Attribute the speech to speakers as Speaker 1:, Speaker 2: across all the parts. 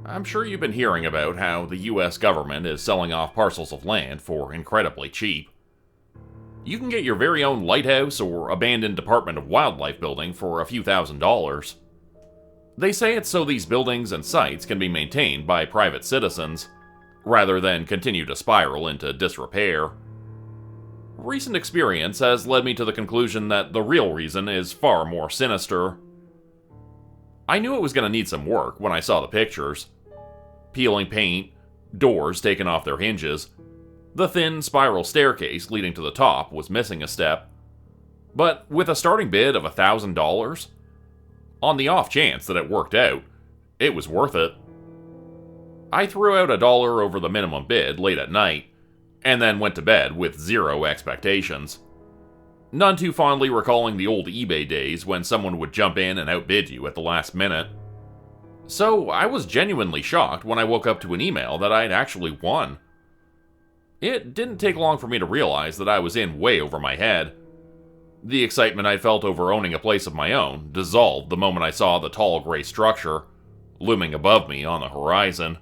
Speaker 1: I'm sure you've been hearing about how the US government is selling off parcels of land for incredibly cheap. You can get your very own lighthouse or abandoned Department of Wildlife building for a few $1,000s. They say it's so these buildings and sites can be maintained by private citizens, rather than continue to spiral into disrepair. Recent experience has led me to the conclusion that the real reason is far more sinister. I knew it was going to need some work when I saw the pictures. Peeling paint, doors taken off their hinges, the thin spiral staircase leading to the top was missing a step. But with a starting bid of $1,000, on the off chance that it worked out, it was worth it. I threw out $1 over the minimum bid late at night, and then went to bed with zero expectations. None too fondly recalling the old eBay days when someone would jump in and outbid you at the last minute. So I was genuinely shocked when I woke up to an email that I'd actually won. It didn't take long for me to realize that I was in way over my head. The excitement I felt over owning a place of my own dissolved the moment I saw the tall gray structure looming above me on the horizon.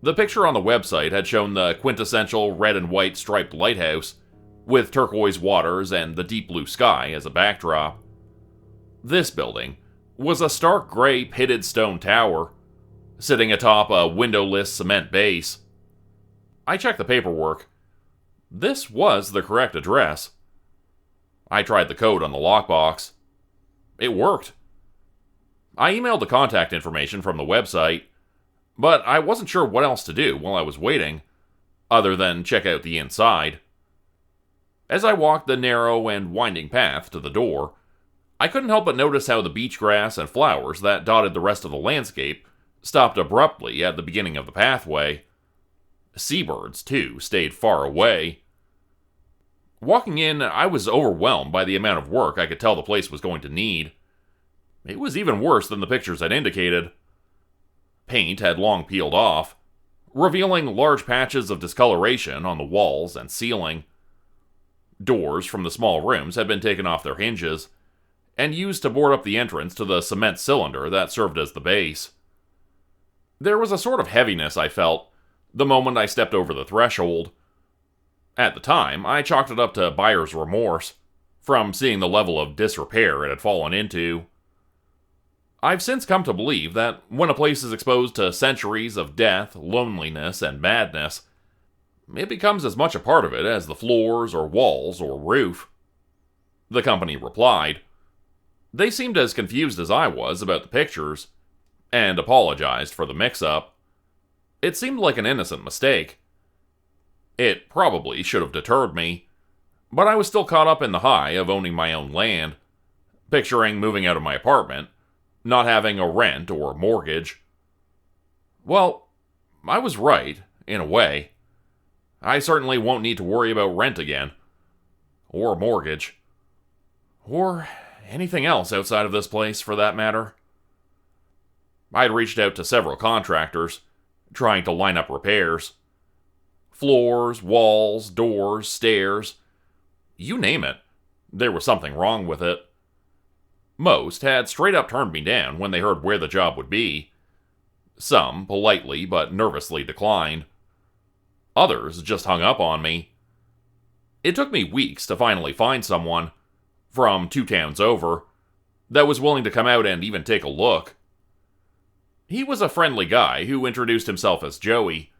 Speaker 1: The picture on the website had shown the quintessential red and white striped lighthouse, with turquoise waters and the deep blue sky as a backdrop. This building was a stark gray pitted stone tower, sitting atop a windowless cement base. I checked the paperwork. This was the correct address. I tried the code on the lockbox. It worked. I emailed the contact information from the website, but I wasn't sure what else to do while I was waiting, other than check out the inside. As I walked the narrow and winding path to the door, I couldn't help but notice how the beach grass and flowers that dotted the rest of the landscape stopped abruptly at the beginning of the pathway. Seabirds, too, stayed far away. Walking in, I was overwhelmed by the amount of work I could tell the place was going to need. It was even worse than the pictures had indicated. Paint had long peeled off, revealing large patches of discoloration on the walls and ceiling. Doors from the small rooms had been taken off their hinges, and used to board up the entrance to the cement cylinder that served as the base. There was a sort of heaviness I felt the moment I stepped over the threshold. At the time, I chalked it up to buyer's remorse, from seeing the level of disrepair it had fallen into. I've since come to believe that when a place is exposed to centuries of death, loneliness, and madness, it becomes as much a part of it as the floors or walls or roof. The company replied. They seemed as confused as I was about the pictures, and apologized for the mix-up. It seemed like an innocent mistake. It probably should have deterred me, but I was still caught up in the high of owning my own land, picturing moving out of my apartment, not having a rent or mortgage. Well, I was right, in a way. I certainly won't need to worry about rent again, or mortgage, or anything else outside of this place, for that matter. I had reached out to several contractors, trying to line up repairs. Floors, walls, doors, stairs, you name it, there was something wrong with it. Most had straight up turned me down when they heard where the job would be. Some politely but nervously declined. Others just hung up on me. It took me weeks to finally find someone, from 2 towns over, that was willing to come out and even take a look. He was a friendly guy who introduced himself as Joey,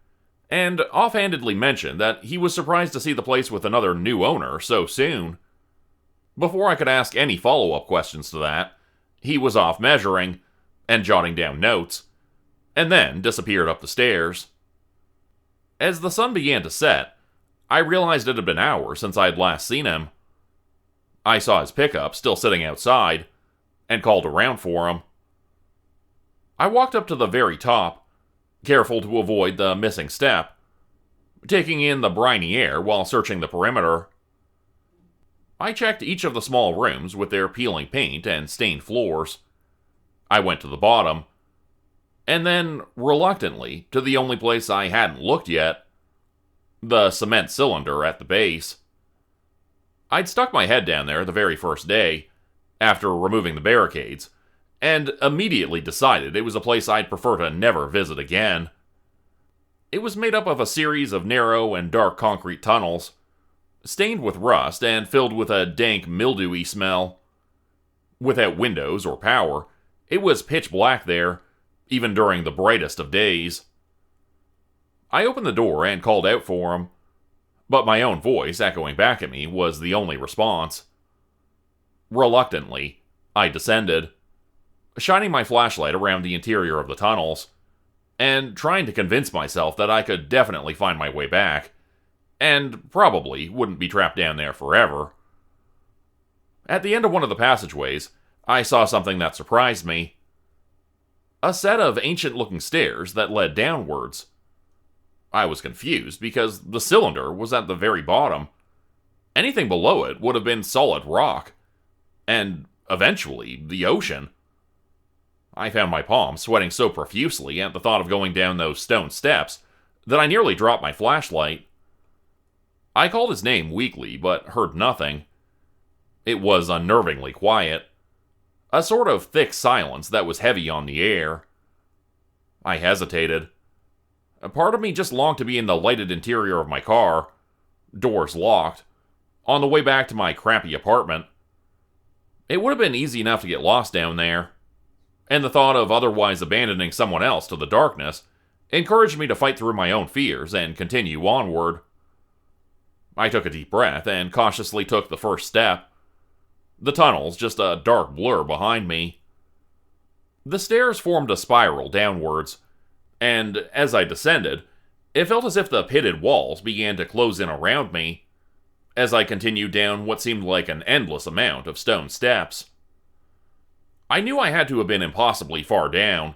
Speaker 1: and offhandedly mentioned that he was surprised to see the place with another new owner so soon. Before I could ask any follow-up questions to that, he was off measuring, and jotting down notes, and then disappeared up the stairs. As the sun began to set, I realized it had been hours since I had last seen him. I saw his pickup still sitting outside, and called around for him. I walked up to the very top, careful to avoid the missing step, taking in the briny air while searching the perimeter. I checked each of the small rooms with their peeling paint and stained floors. I went to the bottom, and then, reluctantly, to the only place I hadn't looked yet, the cement cylinder at the base. I'd stuck my head down there the very first day, after removing the barricades, and immediately decided it was a place I'd prefer to never visit again. It was made up of a series of narrow and dark concrete tunnels, stained with rust and filled with a dank, mildewy smell. Without windows or power, it was pitch black there, even during the brightest of days. I opened the door and called out for him, but my own voice echoing back at me was the only response. Reluctantly, I descended, shining my flashlight around the interior of the tunnels, and trying to convince myself that I could definitely find my way back, and probably wouldn't be trapped down there forever. At the end of one of the passageways, I saw something that surprised me. A set of ancient-looking stairs that led downwards. I was confused because the cylinder was at the very bottom. Anything below it would have been solid rock. And, eventually, the ocean. I found my palms sweating so profusely at the thought of going down those stone steps that I nearly dropped my flashlight. I called his name weakly, but heard nothing. It was unnervingly quiet. A sort of thick silence that was heavy on the air. I hesitated. A part of me just longed to be in the lighted interior of my car, doors locked, on the way back to my crappy apartment. It would have been easy enough to get lost down there, and the thought of otherwise abandoning someone else to the darkness encouraged me to fight through my own fears and continue onward. I took a deep breath and cautiously took the first step. The tunnel's just a dark blur behind me. The stairs formed a spiral downwards, and as I descended, it felt as if the pitted walls began to close in around me, as I continued down what seemed like an endless amount of stone steps. I knew I had to have been impossibly far down,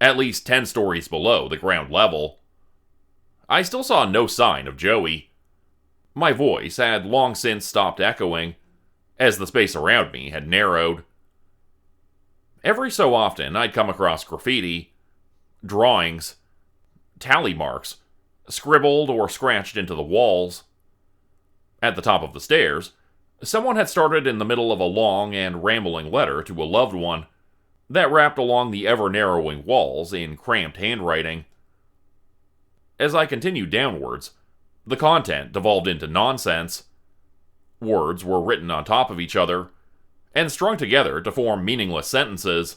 Speaker 1: at least 10 stories below the ground level. I still saw no sign of Joey. My voice had long since stopped echoing, as the space around me had narrowed. Every so often, I'd come across graffiti, drawings, tally marks, scribbled or scratched into the walls. At the top of the stairs, someone had started in the middle of a long and rambling letter to a loved one that wrapped along the ever-narrowing walls in cramped handwriting. As I continued downwards, the content devolved into nonsense. Words were written on top of each other, and strung together to form meaningless sentences,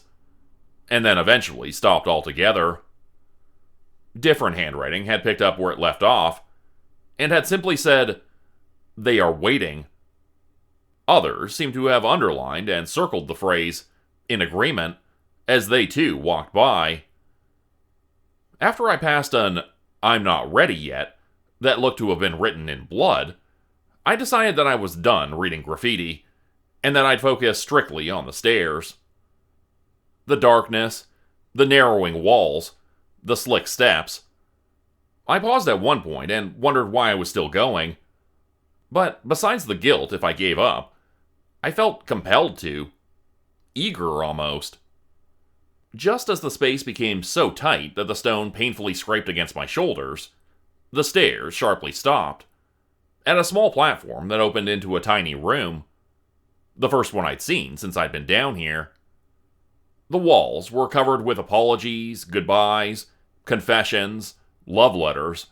Speaker 1: and then eventually stopped altogether. Different handwriting had picked up where it left off, and had simply said, "They are waiting." Others seemed to have underlined and circled the phrase, in agreement, as they too walked by. After I passed an "I'm not ready yet" that looked to have been written in blood, I decided that I was done reading graffiti, and that I'd focus strictly on the stairs. The darkness, the narrowing walls, the slick steps. I paused at one point and wondered why I was still going. But besides the guilt if I gave up, I felt compelled to. Eager, almost. Just as the space became so tight that the stone painfully scraped against my shoulders, the stairs sharply stopped, at a small platform that opened into a tiny room. The first one I'd seen since I'd been down here. The walls were covered with apologies, goodbyes, confessions, love letters.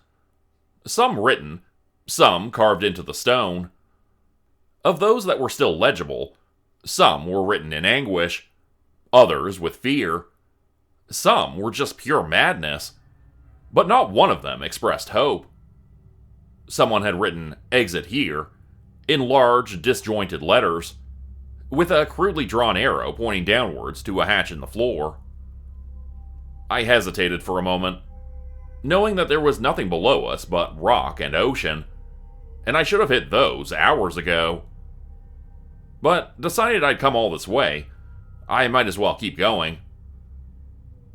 Speaker 1: Some written, some carved into the stone. Of those that were still legible, some were written in anguish, others with fear. Some were just pure madness, but not one of them expressed hope. Someone had written "Exit here" in large, disjointed letters, with a crudely drawn arrow pointing downwards to a hatch in the floor. I hesitated for a moment, knowing that there was nothing below us but rock and ocean, and I should have hit those hours ago. But decided I'd come all this way, I might as well keep going.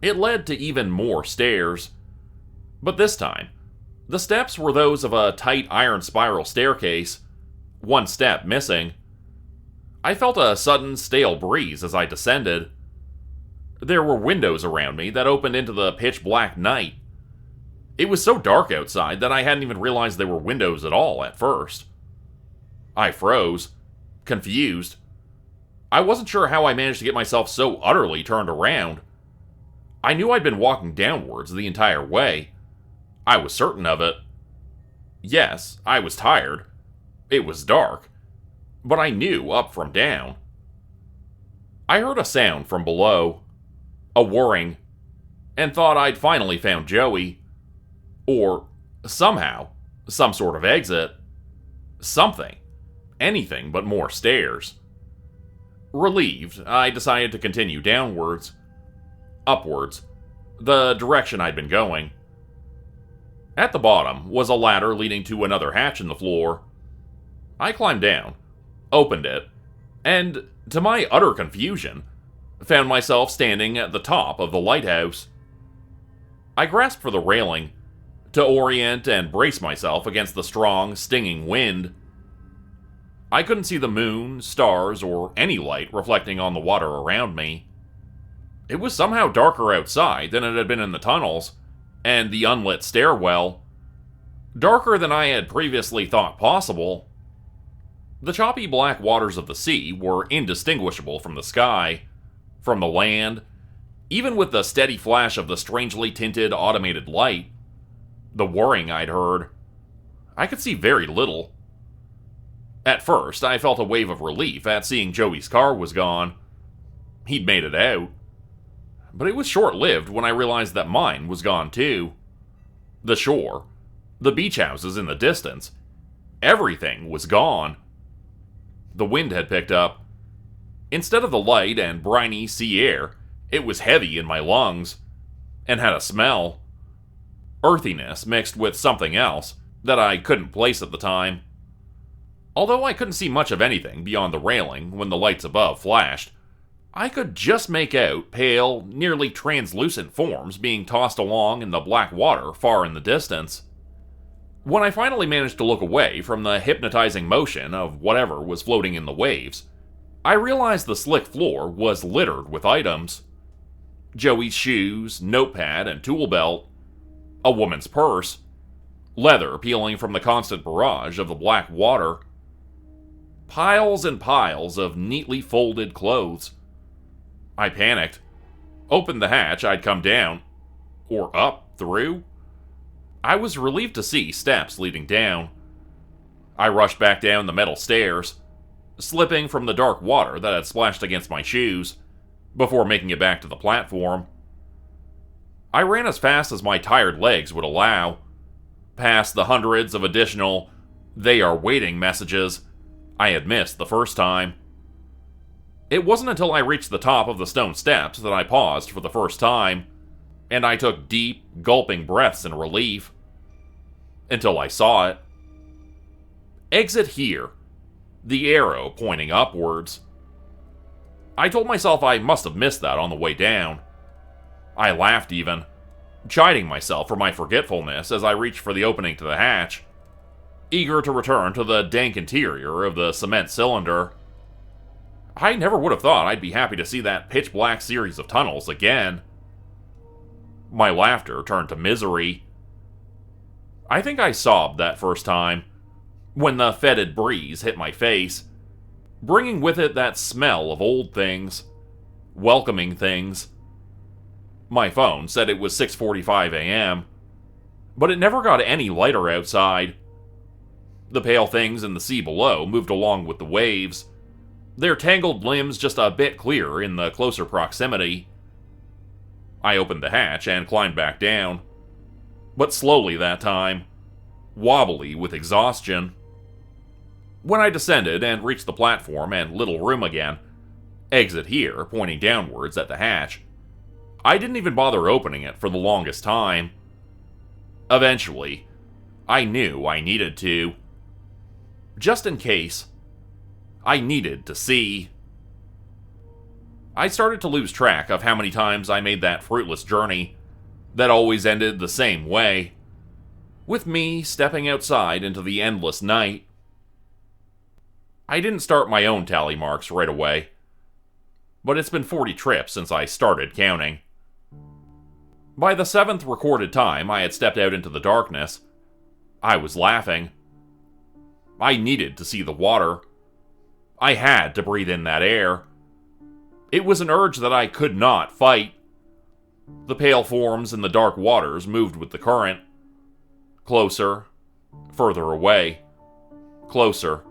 Speaker 1: It led to even more stairs, but this time, the steps were those of a tight iron spiral staircase, one step missing. I felt a sudden stale breeze as I descended. There were windows around me that opened into the pitch-black night. It was so dark outside that I hadn't even realized there were windows at all at first. I froze, confused. I wasn't sure how I managed to get myself so utterly turned around. I knew I'd been walking downwards the entire way. I was certain of it. Yes, I was tired. It was dark. But I knew up from down. I heard a sound from below. A whirring. And thought I'd finally found Joey. Or, somehow, some sort of exit. Something. Anything but more stairs. Relieved, I decided to continue downwards. Upwards. The direction I'd been going. At the bottom was a ladder leading to another hatch in the floor. I climbed down, opened it, and, to my utter confusion, found myself standing at the top of the lighthouse. I grasped for the railing, to orient and brace myself against the strong, stinging wind. I couldn't see the moon, stars, or any light reflecting on the water around me. It was somehow darker outside than it had been in the tunnels, and the unlit stairwell. Darker than I had previously thought possible. The choppy black waters of the sea were indistinguishable from the sky, from the land, even with the steady flash of the strangely tinted automated light. The whirring I'd heard. I could see very little. At first, I felt a wave of relief at seeing Joey's car was gone. He'd made it out. But it was short-lived when I realized that mine was gone too. The shore, the beach houses in the distance, everything was gone. The wind had picked up. Instead of the light and briny sea air, it was heavy in my lungs, and had a smell. Earthiness mixed with something else that I couldn't place at the time. Although I couldn't see much of anything beyond the railing when the lights above flashed, I could just make out pale, nearly translucent forms being tossed along in the black water far in the distance. When I finally managed to look away from the hypnotizing motion of whatever was floating in the waves, I realized the slick floor was littered with items. Joey's shoes, notepad, and tool belt, a woman's purse, leather peeling from the constant barrage of the black water, piles and piles of neatly folded clothes. I panicked, opened the hatch I'd come down, or up, through. I was relieved to see steps leading down. I rushed back down the metal stairs, slipping from the dark water that had splashed against my shoes, before making it back to the platform. I ran as fast as my tired legs would allow, past the hundreds of additional "they are waiting" messages I had missed the first time. It wasn't until I reached the top of the stone steps that I paused for the first time, and I took deep, gulping breaths in relief. Until I saw it. Exit here. The arrow pointing upwards. I told myself I must have missed that on the way down. I laughed even, chiding myself for my forgetfulness as I reached for the opening to the hatch, eager to return to the dank interior of the cement cylinder. I never would have thought I'd be happy to see that pitch-black series of tunnels again. My laughter turned to misery. I think I sobbed that first time, when the fetid breeze hit my face, bringing with it that smell of old things, welcoming things. My phone said it was 6:45 a.m., but it never got any lighter outside. The pale things in the sea below moved along with the waves, their tangled limbs just a bit clearer in the closer proximity. I opened the hatch and climbed back down, but slowly that time, wobbly with exhaustion. When I descended and reached the platform and little room again, exit here, pointing downwards at the hatch, I didn't even bother opening it for the longest time. Eventually, I knew I needed to. Just in case. I needed to see. I started to lose track of how many times I made that fruitless journey that always ended the same way, with me stepping outside into the endless night. I didn't start my own tally marks right away, but it's been 40 trips since I started counting. By the 7th recorded time I had stepped out into the darkness, I was laughing. I needed to see the water. I had to breathe in that air, It was an urge that I could not fight. The pale forms in the dark waters moved with the current. Closer, further away. Closer,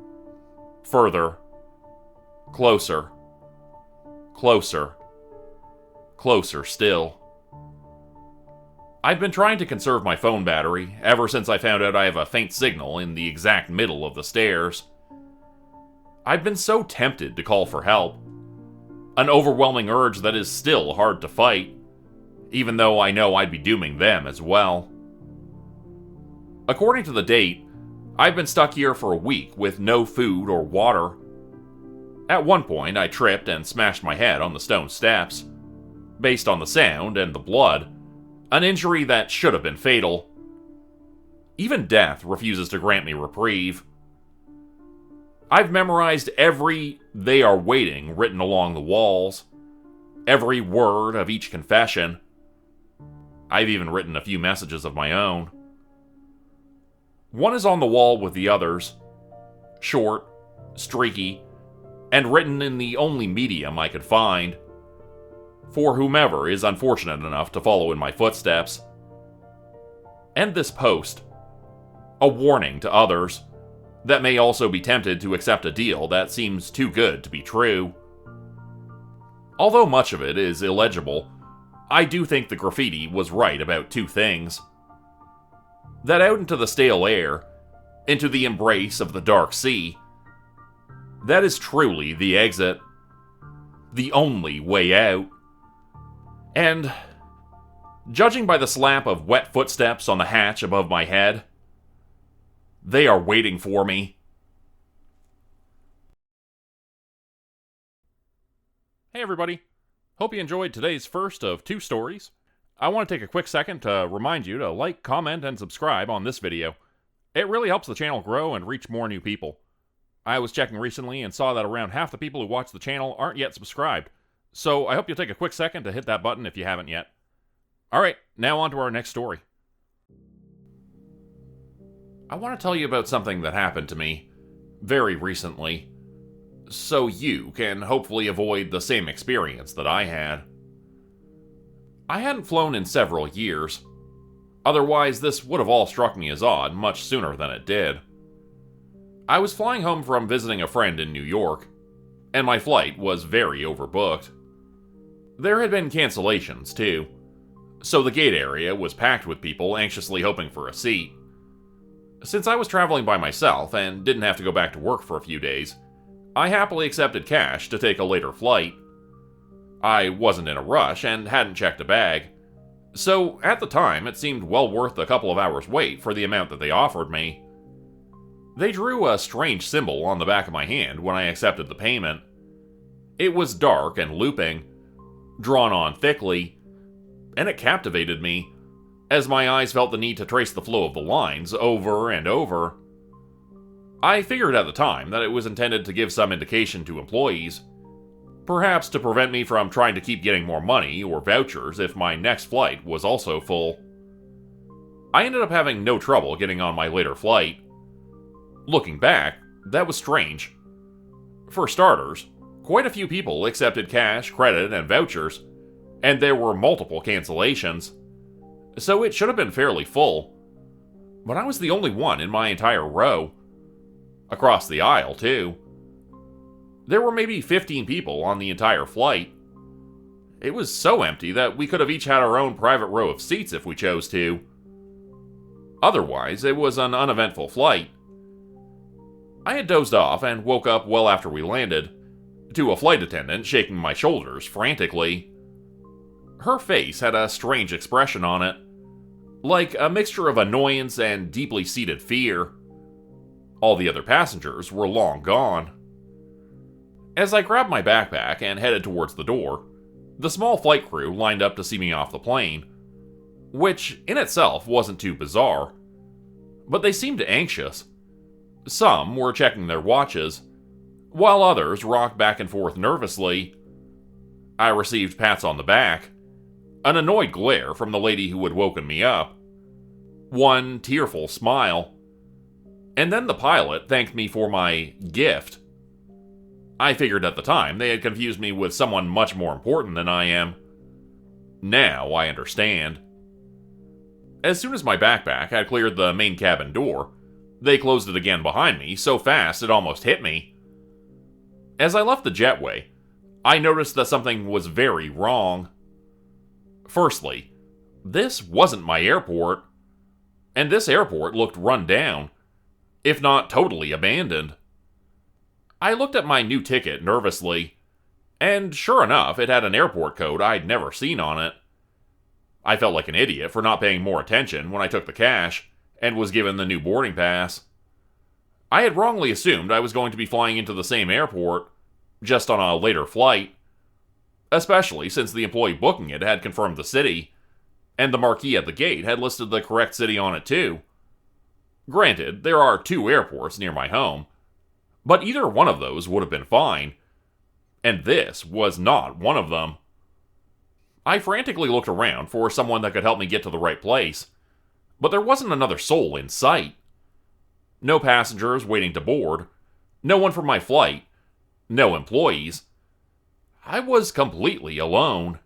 Speaker 1: further, closer, closer, closer still. I've been trying to conserve my phone battery ever since I found out I have a faint signal in the exact middle of the stairs. I've been so tempted to call for help. An overwhelming urge that is still hard to fight, even though I know I'd be dooming them as well. According to the date, I've been stuck here for a week with no food or water. At one point, I tripped and smashed my head on the stone steps. Based on the sound and the blood, an injury that should have been fatal. Even death refuses to grant me reprieve. I've memorized every "they are waiting" written along the walls, every word of each confession. I've even written a few messages of my own. One is on the wall with the others, short, streaky, and written in the only medium I could find, for whomever is unfortunate enough to follow in my footsteps. And this post, a warning to others that may also be tempted to accept a deal that seems too good to be true. Although much of it is illegible, I do think the graffiti was right about two things. That out into the stale air, into the embrace of the dark sea, that is truly the exit. The only way out. And, judging by the slap of wet footsteps on the hatch above my head, they are waiting for me. Hey everybody. Hope you enjoyed today's first of two stories. I want to take a quick second to remind you to like, comment, and subscribe on this video. It really helps the channel grow and reach more new people. I was checking recently and saw that around half the people who watch the channel aren't yet subscribed, so I hope you'll take a quick second to hit that button if you haven't yet. Alright, now on to our next story. I want to tell you about something that happened to me very recently, so you can hopefully avoid the same experience that I had. I hadn't flown in several years. Otherwise, this would have all struck me as odd much sooner than it did. I was flying home from visiting a friend in New York, and my flight was very overbooked. There had been cancellations, too, so the gate area was packed with people anxiously hoping for a seat. Since I was traveling by myself and didn't have to go back to work for a few days, I happily accepted cash to take a later flight. I wasn't in a rush and hadn't checked a bag, so at the time it seemed well worth a couple of hours' wait for the amount that they offered me. They drew a strange symbol on the back of my hand when I accepted the payment. It was dark and looping, drawn on thickly, and it captivated me, as my eyes felt the need to trace the flow of the lines over and over. I figured at the time that it was intended to give some indication to employees, perhaps to prevent me from trying to keep getting more money or vouchers if my next flight was also full. I ended up having no trouble getting on my later flight. Looking back, that was strange. For starters, quite a few people accepted cash, credit, and vouchers, and there were multiple cancellations, so it should have been fairly full. But I was the only one in my entire row. Across the aisle, too. There were maybe 15 people on the entire flight. It was so empty that we could have each had our own private row of seats if we chose to. Otherwise, it was an uneventful flight. I had dozed off and woke up well after we landed, to a flight attendant shaking my shoulders frantically. Her face had a strange expression on it, like a mixture of annoyance and deeply seated fear. All the other passengers were long gone. As I grabbed my backpack and headed towards the door, the small flight crew lined up to see me off the plane, which in itself wasn't too bizarre, but they seemed anxious. Some were checking their watches, while others rocked back and forth nervously. I received pats on the back, an annoyed glare from the lady who had woken me up, one tearful smile, and then the pilot thanked me for my gift. I figured at the time they had confused me with someone much more important than I am. Now I understand. As soon as my backpack had cleared the main cabin door, they closed it again behind me so fast it almost hit me. As I left the jetway, I noticed that something was very wrong. Firstly, this wasn't my airport, and this airport looked run down, if not totally abandoned. I looked at my new ticket nervously, and sure enough, it had an airport code I'd never seen on it. I felt like an idiot for not paying more attention when I took the cash and was given the new boarding pass. I had wrongly assumed I was going to be flying into the same airport, just on a later flight, especially since the employee booking it had confirmed the city, and the marquee at the gate had listed the correct city on it too. Granted, there are 2 airports near my home, but either one of those would have been fine, and this was not one of them. I frantically looked around for someone that could help me get to the right place, but there wasn't another soul in sight. No passengers waiting to board, no one for my flight, no employees. I was completely alone.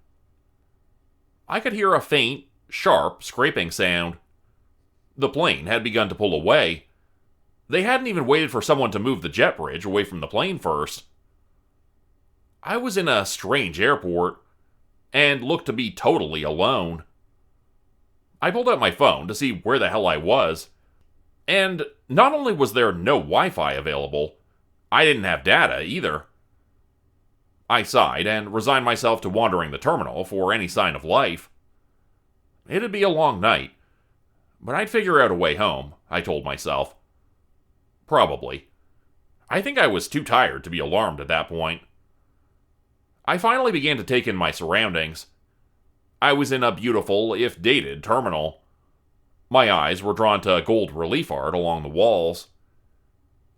Speaker 1: I could hear a faint, sharp scraping sound. The plane had begun to pull away. They hadn't even waited for someone to move the jet bridge away from the plane first. I was in a strange airport, and looked to be totally alone. I pulled out my phone to see where the hell I was, and not only was there no Wi-Fi available, I didn't have data either. I sighed and resigned myself to wandering the terminal for any sign of life. It'd be a long night, but I'd figure out a way home, I told myself. Probably. I think I was too tired to be alarmed at that point. I finally began to take in my surroundings. I was in a beautiful, if dated, terminal. My eyes were drawn to gold relief art along the walls.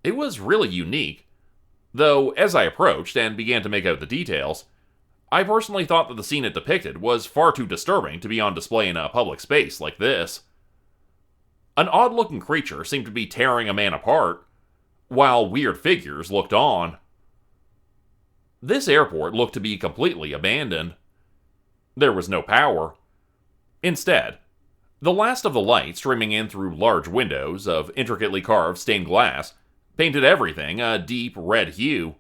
Speaker 1: It was really unique, though as I approached and began to make out the details, I personally thought that the scene it depicted was far too disturbing to be on display in a public space like this. An odd-looking creature seemed to be tearing a man apart, while weird figures looked on. This airport looked to be completely abandoned. There was no power. Instead, the last of the light streaming in through large windows of intricately carved stained glass painted everything a deep red hue.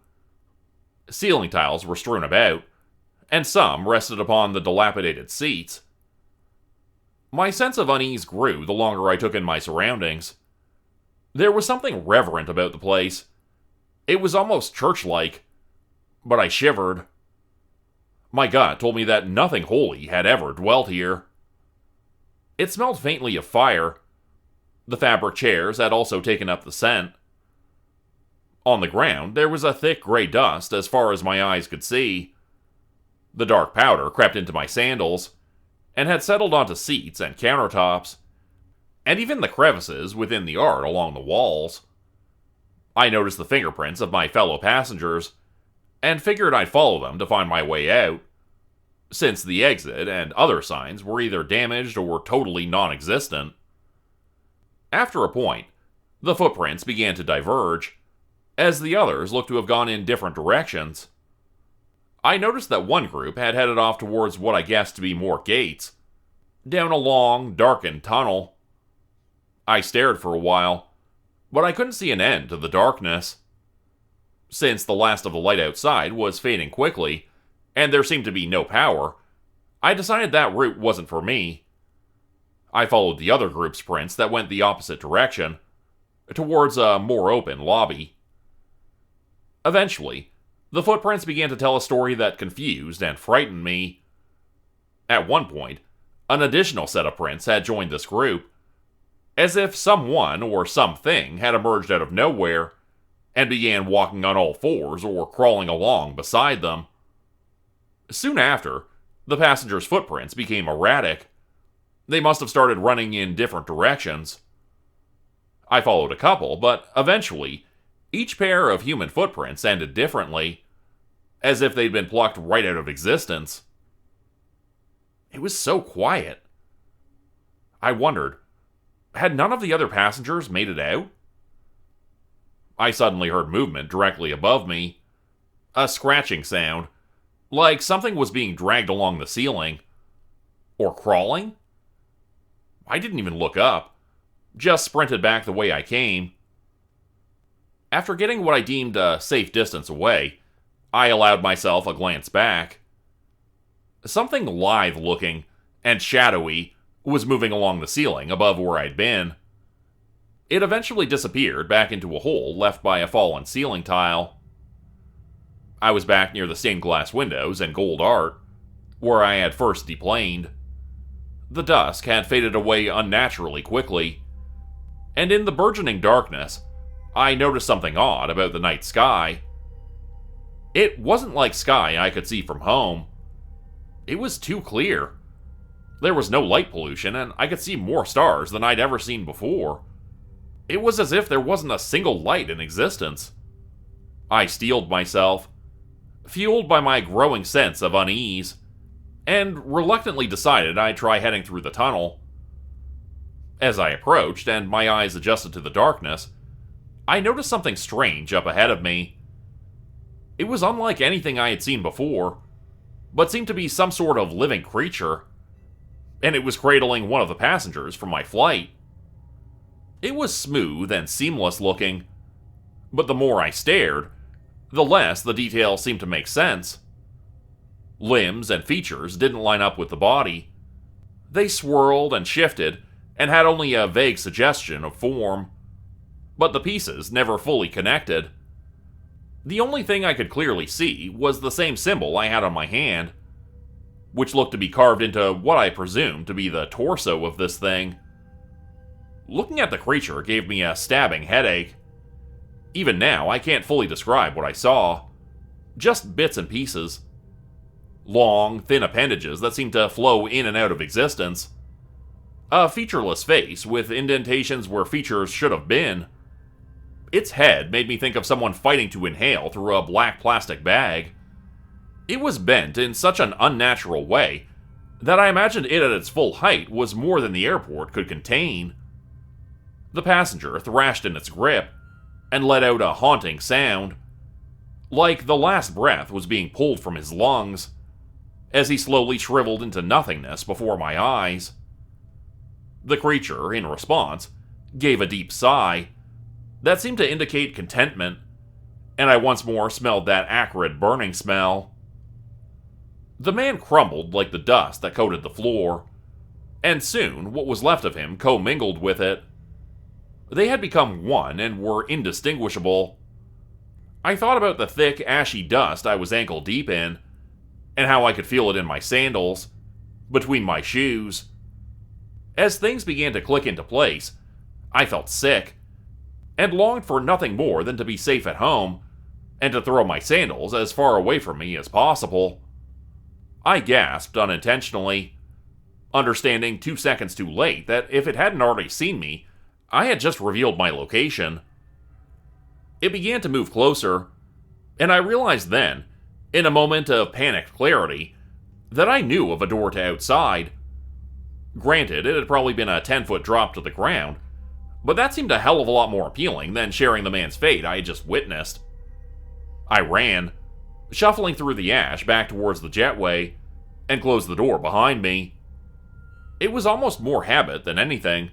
Speaker 1: Ceiling tiles were strewn about, and some rested upon the dilapidated seats. My sense of unease grew the longer I took in my surroundings. There was something reverent about the place. It was almost church-like, but I shivered. My gut told me that nothing holy had ever dwelt here. It smelled faintly of fire. The fabric chairs had also taken up the scent. On the ground, there was a thick gray dust as far as my eyes could see. The dark powder crept into my sandals, and had settled onto seats and countertops, and even the crevices within the art along the walls. I noticed the fingerprints of my fellow passengers, and figured I'd follow them to find my way out, since the exit and other signs were either damaged or totally non-existent. After a point, the footprints began to diverge, as the others looked to have gone in different directions. I noticed that one group had headed off towards what I guessed to be more gates, down a long, darkened tunnel. I stared for a while, but I couldn't see an end to the darkness. Since the last of the light outside was fading quickly, and there seemed to be no power, I decided that route wasn't for me. I followed the other group's prints that went the opposite direction, towards a more open lobby. Eventually, the footprints began to tell a story that confused and frightened me. At one point, an additional set of prints had joined this group, as if someone or something had emerged out of nowhere and began walking on all fours or crawling along beside them. Soon after, the passengers' footprints became erratic. They must have started running in different directions. I followed a couple, but eventually, each pair of human footprints ended differently, as if they'd been plucked right out of existence. It was so quiet. I wondered, had none of the other passengers made it out? I suddenly heard movement directly above me. A scratching sound, like something was being dragged along the ceiling. Or crawling? I didn't even look up, just sprinted back the way I came. After getting what I deemed a safe distance away, I allowed myself a glance back. Something lithe-looking and shadowy was moving along the ceiling above where I'd been. It eventually disappeared back into a hole left by a fallen ceiling tile. I was back near the stained glass windows and gold art, where I had first deplaned. The dusk had faded away unnaturally quickly, and in the burgeoning darkness, I noticed something odd about the night sky. It wasn't like sky I could see from home. It was too clear. There was no light pollution, and I could see more stars than I'd ever seen before. It was as if there wasn't a single light in existence. I steeled myself, fueled by my growing sense of unease, and reluctantly decided I'd try heading through the tunnel. As I approached, and my eyes adjusted to the darkness, I noticed something strange up ahead of me. It was unlike anything I had seen before, but seemed to be some sort of living creature, and it was cradling one of the passengers from my flight. It was smooth and seamless looking, but the more I stared, the less the details seemed to make sense. Limbs and features didn't line up with the body. They swirled and shifted, and had only a vague suggestion of form, but the pieces never fully connected. The only thing I could clearly see was the same symbol I had on my hand, which looked to be carved into what I presumed to be the torso of this thing. Looking at the creature gave me a stabbing headache. Even now, I can't fully describe what I saw. Just bits and pieces. Long, thin appendages that seemed to flow in and out of existence. A featureless face with indentations where features should have been. Its head made me think of someone fighting to inhale through a black plastic bag. It was bent in such an unnatural way that I imagined it at its full height was more than the airport could contain. The passenger thrashed in its grip and let out a haunting sound, like the last breath was being pulled from his lungs, as he slowly shriveled into nothingness before my eyes. The creature, in response, gave a deep sigh that seemed to indicate contentment, and I once more smelled that acrid burning smell. The man crumbled like the dust that coated the floor, and soon what was left of him commingled with it. They had become one and were indistinguishable. I thought about the thick, ashy dust I was ankle deep in, and how I could feel it in my sandals, between my shoes. As things began to click into place, I felt sick, and longed for nothing more than to be safe at home, and to throw my sandals as far away from me as possible. I gasped unintentionally, understanding 2 seconds too late that if it hadn't already seen me, I had just revealed my location. It began to move closer, and I realized then, in a moment of panicked clarity, that I knew of a door to outside. Granted, it had probably been a 10-foot drop to the ground, but that seemed a hell of a lot more appealing than sharing the man's fate I had just witnessed. I ran, shuffling through the ash back towards the jetway, and closed the door behind me. It was almost more habit than anything,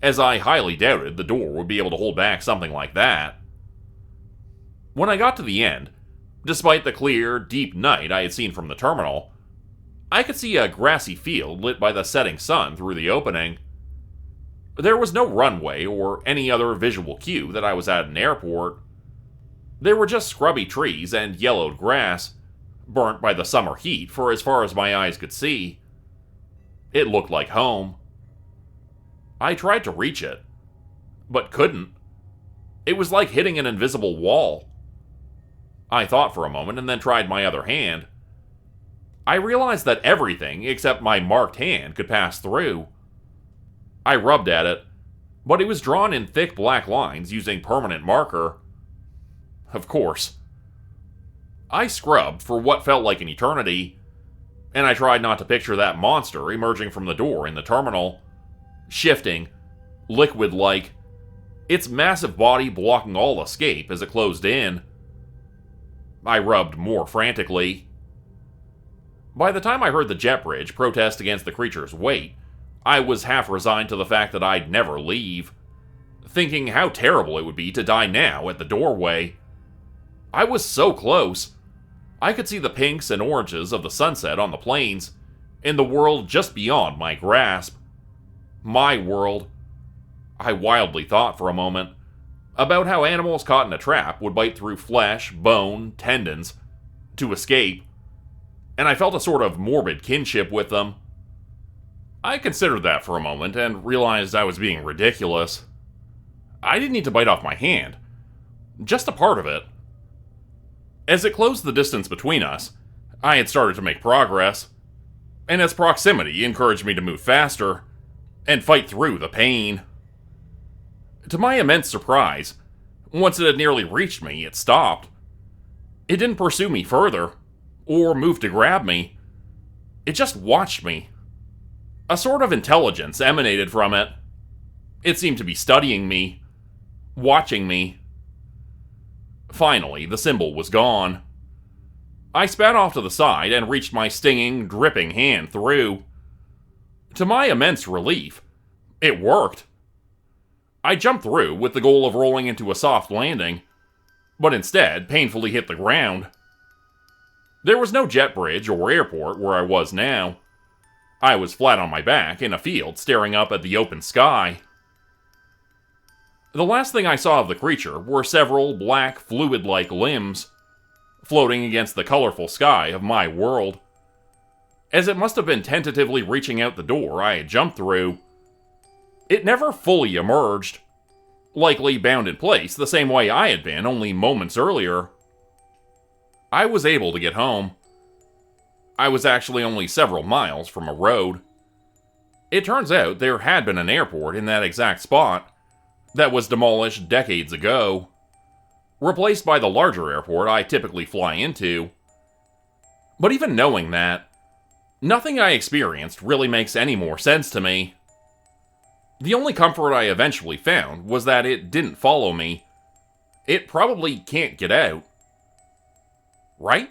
Speaker 1: as I highly doubted the door would be able to hold back something like that. When I got to the end, despite the clear, deep night I had seen from the terminal, I could see a grassy field lit by the setting sun through the opening. There was no runway or any other visual cue that I was at an airport. There were just scrubby trees and yellowed grass, burnt by the summer heat for as far as my eyes could see. It looked like home. I tried to reach it, but couldn't. It was like hitting an invisible wall. I thought for a moment and then tried my other hand. I realized that everything except my marked hand could pass through. I rubbed at it, but it was drawn in thick black lines using permanent marker. Of course. I scrubbed for what felt like an eternity, and I tried not to picture that monster emerging from the door in the terminal, shifting, liquid-like, its massive body blocking all escape as it closed in. I rubbed more frantically. By the time I heard the jet bridge protest against the creature's weight, I was half resigned to the fact that I'd never leave, thinking how terrible it would be to die now at the doorway. I was so close. I could see the pinks and oranges of the sunset on the plains, in the world just beyond my grasp. My world. I wildly thought for a moment about how animals caught in a trap would bite through flesh, bone, tendons to escape, and I felt a sort of morbid kinship with them. I considered that for a moment and realized I was being ridiculous. I didn't need to bite off my hand, just a part of it. As it closed the distance between us, I had started to make progress, and its proximity encouraged me to move faster and fight through the pain. To my immense surprise, once it had nearly reached me, it stopped. It didn't pursue me further, or move to grab me. It just watched me. A sort of intelligence emanated from it. It seemed to be studying me, watching me. Finally, the symbol was gone. I spat off to the side and reached my stinging, dripping hand through. To my immense relief, it worked. I jumped through with the goal of rolling into a soft landing, but instead painfully hit the ground. There was no jet bridge or airport where I was now. I was flat on my back in a field staring up at the open sky. The last thing I saw of the creature were several black, fluid-like limbs floating against the colorful sky of my world. As it must have been tentatively reaching out the door I had jumped through, it never fully emerged, likely bound in place the same way I had been only moments earlier. I was able to get home. I was actually only several miles from a road. It turns out there had been an airport in that exact spot that was demolished decades ago, replaced by the larger airport I typically fly into. But even knowing that, nothing I experienced really makes any more sense to me. The only comfort I eventually found was that it didn't follow me. It probably can't get out. Right?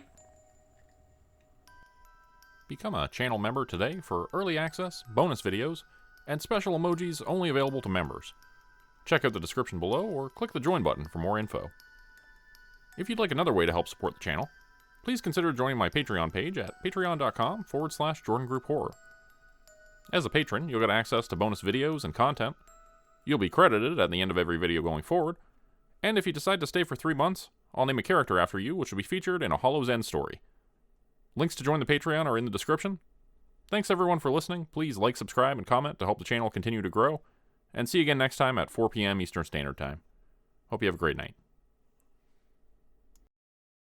Speaker 2: Become a channel member today for early access, bonus videos, and special emojis only available to members. Check out the description below or click the join button for more info. If you'd like another way to help support the channel, please consider joining my Patreon page at patreon.com/JordanGroupHorror. As a patron, you'll get access to bonus videos and content. You'll be credited at the end of every video going forward, and if you decide to stay for 3 months, I'll name a character after you which will be featured in a Hollow's End story. Links to join the Patreon are in the description. Thanks everyone for listening. Please like, subscribe, and comment to help the channel continue to grow. And see you again next time at 4 p.m. Eastern Standard Time. Hope you have a great night.